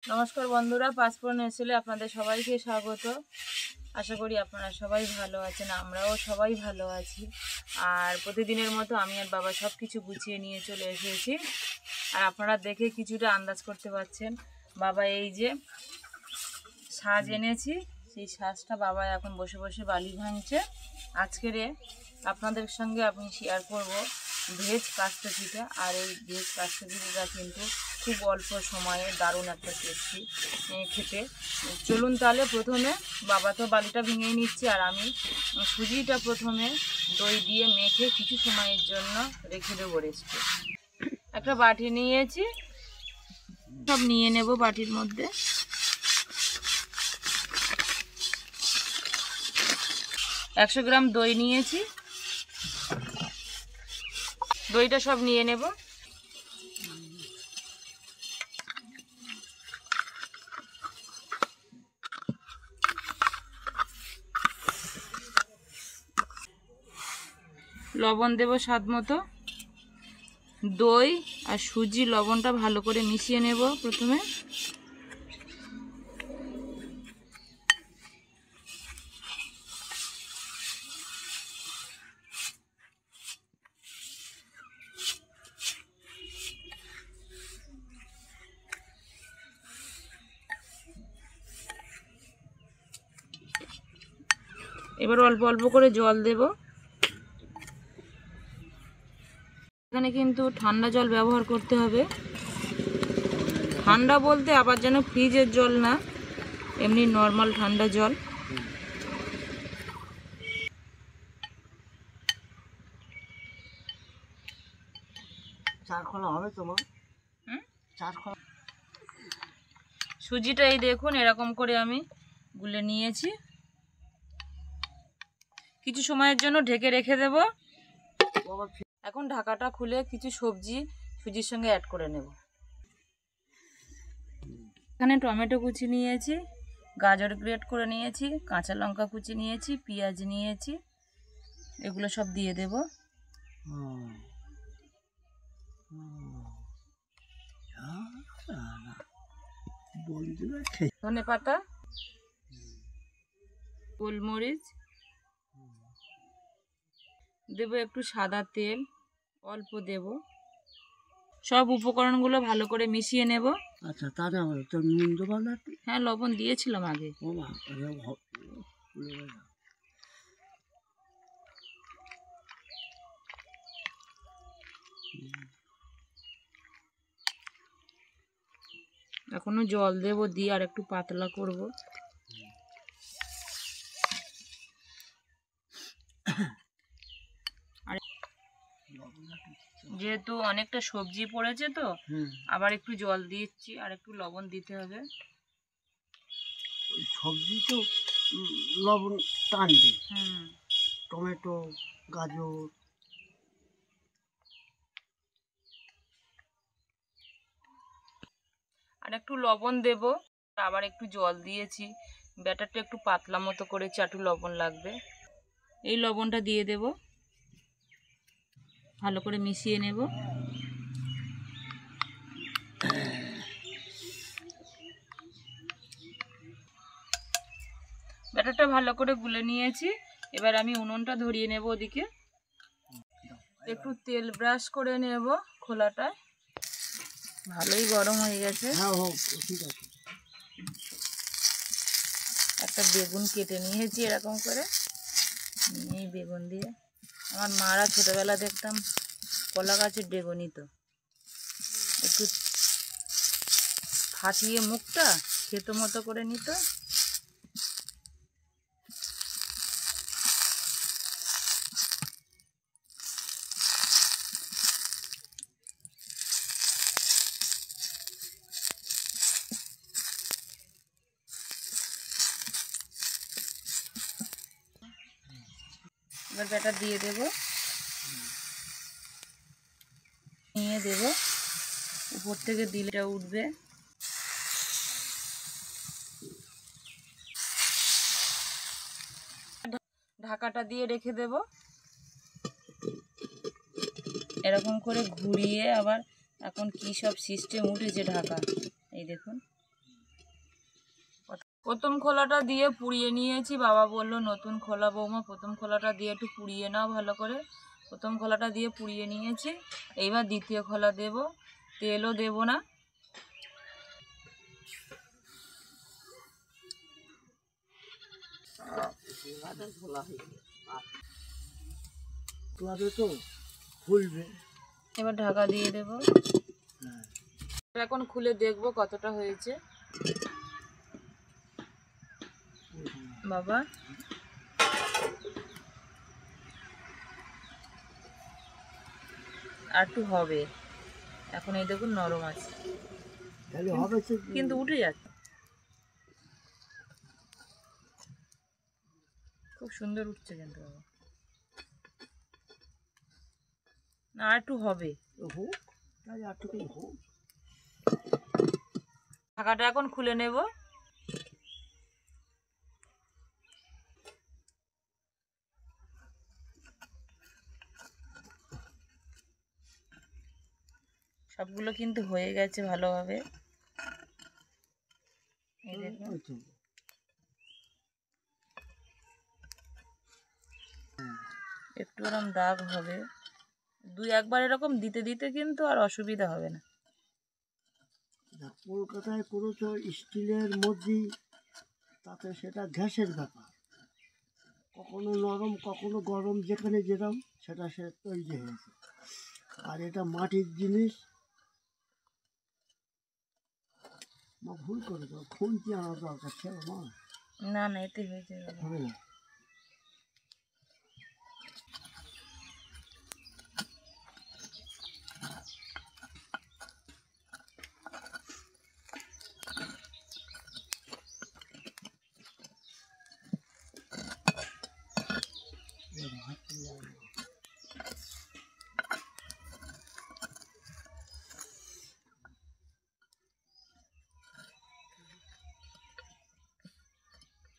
নমস্কার বন্ধুরা, পাঁচফোড়ন এসেলে আপনাদের সবাইকে স্বাগত। আশা করি আপনারা সবাই ভালো আছেন, আমরাও সবাই ভালো আছি। আর প্রতিদিনের মতো আমি আর বাবা সব কিছু গুছিয়ে নিয়ে চলে এসেছি। আর আপনারা দেখে কিছুটা আন্দাজ করতে পারছেন, বাবা এই যে সাজ এনেছি, সেই সাজটা বাবা এখন বসে বসে বালি ভাঙছে। আজকের আপনাদের সঙ্গে আমি শেয়ার করব ভেজ কাস্তে পিঠা। আর এই ভেজ কাস্তে পিঠাটা কিন্তু খুব অল্প সময়ে দারুণ একটা টেস্টি খেতে। চলুন তাহলে প্রথমে বাবা তো বালিটা ভেঙে নিচ্ছে, আর আমি সুজিটা প্রথমে দই দিয়ে মেখে কিছু সময়ের জন্য রেখে দেবো রেস্টে। একটা বাটি নিয়েছি, সব নিয়ে নেব বাটির মধ্যে। একশো গ্রাম দই নিয়েছি, দইটা সব নিয়ে নেব। লবণ দেব স্বাদ মতো। দই আর সুজি লবণটা ভালো করে মিশিয়ে নেব প্রথমে। এবার অল্প অল্প করে জল দেব। এখানে কিন্তু ঠান্ডা জল ব্যবহার করতে হবে। ঠান্ডা বলতে আবার যেন ফ্রিজের জল না, এমনি নর্মাল ঠান্ডা জল। সুজিটা এই দেখুন এরকম করে আমি গুলে নিয়েছি। কিছু সময়ের জন্য ঢেকে রেখে দেব। এখন ঢাকাটা খুলে কিছু সবজি সুজির সঙ্গে অ্যাড করে নেব। এখানে টমেটো কুচি নিয়েছি, গাজর গ্রেট করে নিয়েছি, কাঁচা লঙ্কা কুচি নিয়েছি, পেঁয়াজ নিয়েছি, এগুলো সব দিয়ে দেব। ধনেপাতা, গোলমরিচ দেব, একটু সাদা তেল অল্প দেব। সব উপকরণগুলো ভালো করে মিশিয়ে নেব। আচ্ছা, তাহলে তো নুন দেবো না? হ্যাঁ, লবণ দিয়েছিলাম আগে। এখনো জল দেব, দিয়ে আর একটু পাতলা করব। আর যেহেতু অনেকটা সবজি পড়েছে তো আবার একটু জল দিচ্ছি, আর একটু লবণ দিতে হবে। সবজি তো লবণ টানবে। টমেটো, গাজর, আর একটু লবণ দেব, আবার একটু জল দিয়েছি। ব্যাটারটা একটু পাতলা মতো করে চাটু লবণ লাগবে, এই লবণটা দিয়ে দেব। ভালো করে মিশিয়ে নেব। ব্যাটারটা ভালো করে গুলে নিয়েছি। এবার আমি উনুনটা ধরিয়ে নেব ওদিকে। একটু তেল ব্রাশ করে নেব খোলাটায়। ভালোই গরম হয়ে গেছে। ঠিক আছে। একটা বেগুন কেটে নিয়েছি এরকম করে, এই বেগুন দিয়ে আমার মারা ছোটবেলা দেখতাম কলা গাছের বেগুনই তো একটু ফাটিয়ে মুখটা খেতো মতো করে নিত। এবার ব্যাটার দিয়ে দেব, নিয়ে দেব। উপর থেকে দিলে উঠবে। ঢাকাটা দিয়ে রেখে দেব। এরকম করে ঘুরিয়ে আবার এখন কি সব সিস্টেম উঠেছে ঢাকা, এই দেখুন প্রথম খোলাটা দিয়ে পুড়িয়ে নিয়েছি। বাবা বললো নতুন খোলা বৌমা প্রথম খোলাটা দিয়ে একটু পুড়িয়ে নাও ভালো করে। প্রথম খোলাটা দিয়ে পুড়িয়ে নিয়েছি। এইবার দ্বিতীয় খোলা দেব, তেলও দেব না। তো খুলবে, এবার ঢাকা দিয়ে দেব। এখন খুলে দেখবো কতটা হয়েছে। বাবা আর একটু হবে, এখন এই দেখুন নরম আছে তাহলে হবে কিন্তু উঠে যাচ্ছে। খুব সুন্দর উঠছে কিন্তু বাবা। না আর একটু হবে। হোক, তাহলে আর একটু হোক। ঢাকাটা এখন খুলে নেব। সবগুলো কিন্তু হয়ে গেছে ভালোভাবে। এই দেখুন একটু এরকম দাগ হবে, দুই একবার এরকম দিতে দিতে কিন্তু আর অসুবিধা হবে না। কলকাতায় করেছো স্টিলের মধ্যে, তাতে সেটা গ্যাসের ব্যাপার, কখনো নরম কখনো গরম, যেখানে যেরকম সেটা সে তৈরি হয়েছে। আর এটা মাটির জিনিস, মা ভুল করে দাও, খুন্তি আনার দরকার ছিল মা। না না এতে হয়ে যাবে, হবে না।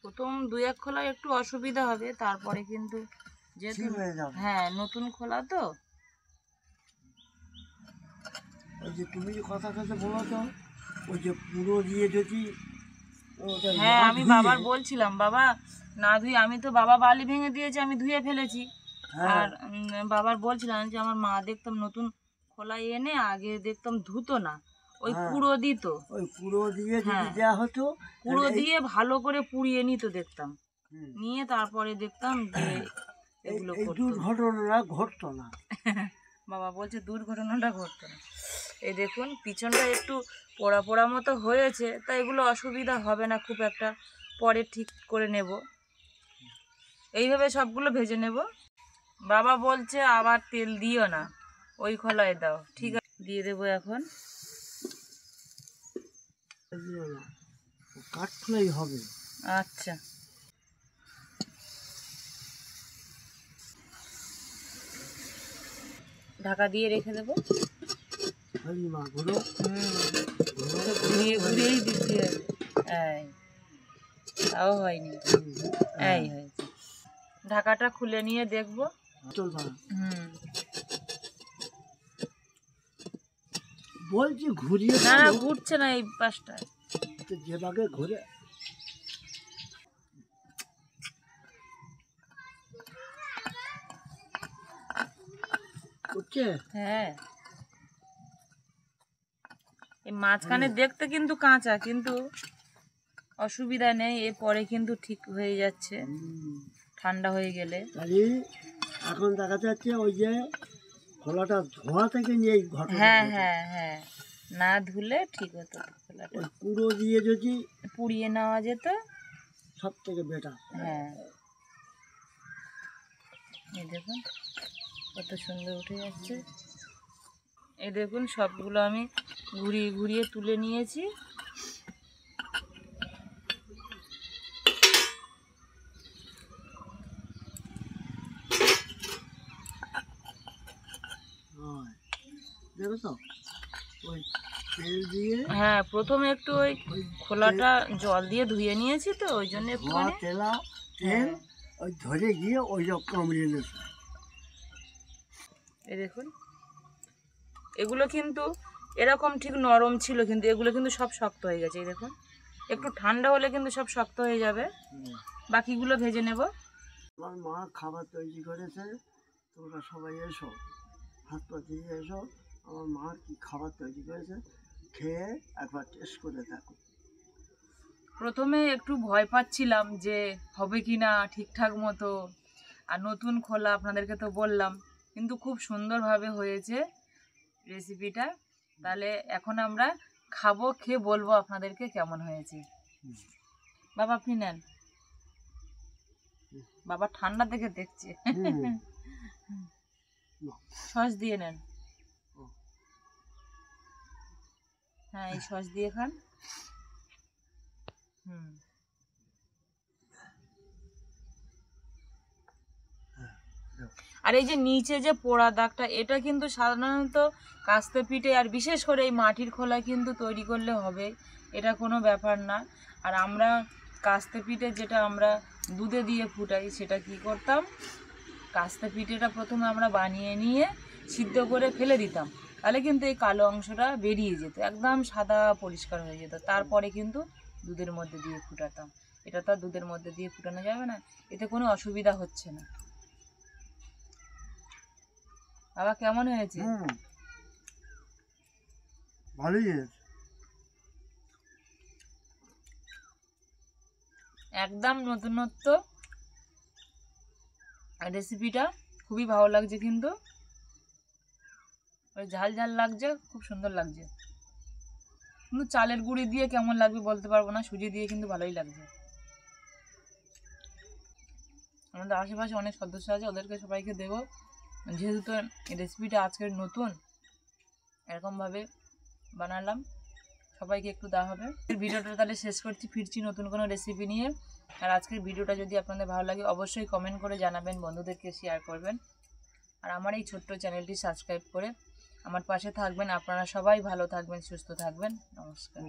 প্রথম দুই এক খোলা একটু অসুবিধা হবে, তারপরে কিন্তু যেহেতু ঠিক হয়ে যাবে। হ্যাঁ নতুন খোলা তো। ওই যে তুমি যে কথা বলো তো, ওই যে পুরো দিয়ে যদি হ্যাঁ আমি বাবার বলছিলাম বাবা না ধুয়ে, আমি তো বাবা বালি ভেঙে দিয়েছে আমি ধুয়ে ফেলেছি। আর বাবার বলছিলাম যে আমার মা দেখতাম নতুন খোলা এনে আগে দেখতাম ধুতো না, ওই কুড়ো দিত, ওই কুড়ো দিয়ে যদি দেওয়া হতো, কুড়ো দিয়ে ভালো করে পুড়িয়ে নিত দেখতাম, নিয়ে তারপরে দেখতাম যে এগুলো এই দুর্ঘটনাটা ঘটতো না। বাবা বলছে দুর্ঘটনাটা ঘটতো না। এই দেখুন পিছনটা একটু পোড়া পোড়া মতো হয়েছে, তাই এগুলো অসুবিধা হবে না খুব একটা, পরে ঠিক করে নেব। এইভাবে সবগুলো ভেজে নেব। বাবা বলছে আবার তেল দিও না, ওই খোলায় দাও। ঠিক আছে দিয়ে দেবো এখন। কাঠখোলাই হবে। আচ্ছা ঢাকা দিয়ে রেখে দেবো। ঘুরিয়ে ঘুরিয়েই দিতে হবে। এই তাও হয়নি, এই হয়েছে। ঢাকাটা খুলে নিয়ে দেখবো। বলছি ঘুরিয়ে না না ঘুরছে না এই পাশটা, যেভাবে ঘুরে উঠছে। হ্যাঁ এই মাঝখানে দেখতে কিন্তু কাঁচা, কিন্তু অসুবিধা নেই, এরপরে কিন্তু ঠিক হয়ে যাচ্ছে ঠান্ডা হয়ে গেলে। এখন দেখা যাচ্ছে ওই যে খোলাটা ধোয়া থেকে নিয়ে হ্যাঁ হ্যাঁ হ্যাঁ না ধুলে ঠিক হতো, খোলাটা পুরো দিয়ে যদি পুড়িয়ে নেওয়া যেত সব থেকে বেটার। হ্যাঁ এই দেখুন কত সুন্দর উঠে যাচ্ছে। এই দেখুন সবগুলো আমি ঘুরিয়ে ঘুরিয়ে তুলে নিয়েছি। দেখো তো ওই তেল দিয়ে, হ্যাঁ প্রথমে একটু ওই খোলাটা জল দিয়ে ধুয়ে নিয়েছি তো ওই জন্য তেল ওই ধরে গিয়ে ওই সব কামড়িয়ে নিয়েছে। এই দেখুন এগুলো কিন্তু এরকম ঠিক নরম ছিল, কিন্তু এগুলো কিন্তু সব শক্ত হয়ে গেছে। এই দেখুন একটু ঠান্ডা হলে কিন্তু সব শক্ত হয়ে যাবে। বাকিগুলো ভেজে নেব। আমার মা খাবার তৈরি করেছে, তোমরা সবাই এসো, হাত পা দিয়ে এসো। আমার মা কি খাবার তৈরি করেছে খেয়ে একবার টেস্ট করে দেখো। প্রথমে একটু ভয় পাচ্ছিলাম যে হবে কি না ঠিকঠাক মতো, আর নতুন খোলা আপনাদেরকে তো বললাম, কিন্তু খুব সুন্দরভাবে হয়েছে রেসিপিটা। তাহলে এখন আমরা খাবো, খেয়ে বলবো আপনাদেরকে কেমন হয়েছে। বাবা আপনি নেন, বাবা ঠান্ডা দেখে দেখছে। সস দিয়ে নেন। হ্যাঁ এই সস দিয়ে খান। আর এই যে নিচে যে পোড়া দাগটা, এটা কিন্তু সাধারণত কাস্তে পিঠে আর বিশেষ করে এই মাটির খোলা কিন্তু তৈরি করলে হবে, এটা কোনো ব্যাপার না। আর আমরা কাস্তে পিঠে যেটা আমরা দুধে দিয়ে ফুটাই, সেটা কি করতাম, কাস্তে পিঠেটা প্রথমে আমরা বানিয়ে নিয়ে সিদ্ধ করে ফেলে দিতাম, তাহলে কিন্তু এই কালো অংশটা বেরিয়ে যেত, একদম সাদা পরিষ্কার হয়ে যেত। তারপরে কিন্তু দুধের মধ্যে দিয়ে ফুটাতাম। এটা তো আর দুধের মধ্যে দিয়ে ফুটানো যাবে না, এতে কোনো অসুবিধা হচ্ছে না। বাবা কেমন হয়েছে? ভালোই হয়েছে। একদম নতুনত্ব রেসিপিটা, খুবই ভালো লাগছে, কিন্তু ঝাল ঝাল লাগছে, খুব সুন্দর লাগছে। কিন্তু চালের গুঁড়ি দিয়ে কেমন লাগবে বলতে পারবো না, সুজি দিয়ে কিন্তু ভালোই লাগছে। আমাদের আশেপাশে অনেক সদস্য আছে, ওদেরকে সবাইকে দেবো, যেহেতু তো রেসিপিটা আজকের নতুন, এরকমভাবে বানালাম, সবাইকে একটু দেওয়া হবে। ভিডিওটা তাহলে শেষ করছি, ফিরছি নতুন কোনো রেসিপি নিয়ে। আর আজকের ভিডিওটা যদি আপনাদের ভালো লাগে অবশ্যই কমেন্ট করে জানাবেন, বন্ধুদেরকে শেয়ার করবেন, আর আমার এই ছোট্ট চ্যানেলটি সাবস্ক্রাইব করে আমার পাশে থাকবেন। আপনারা সবাই ভালো থাকবেন, সুস্থ থাকবেন। নমস্কার।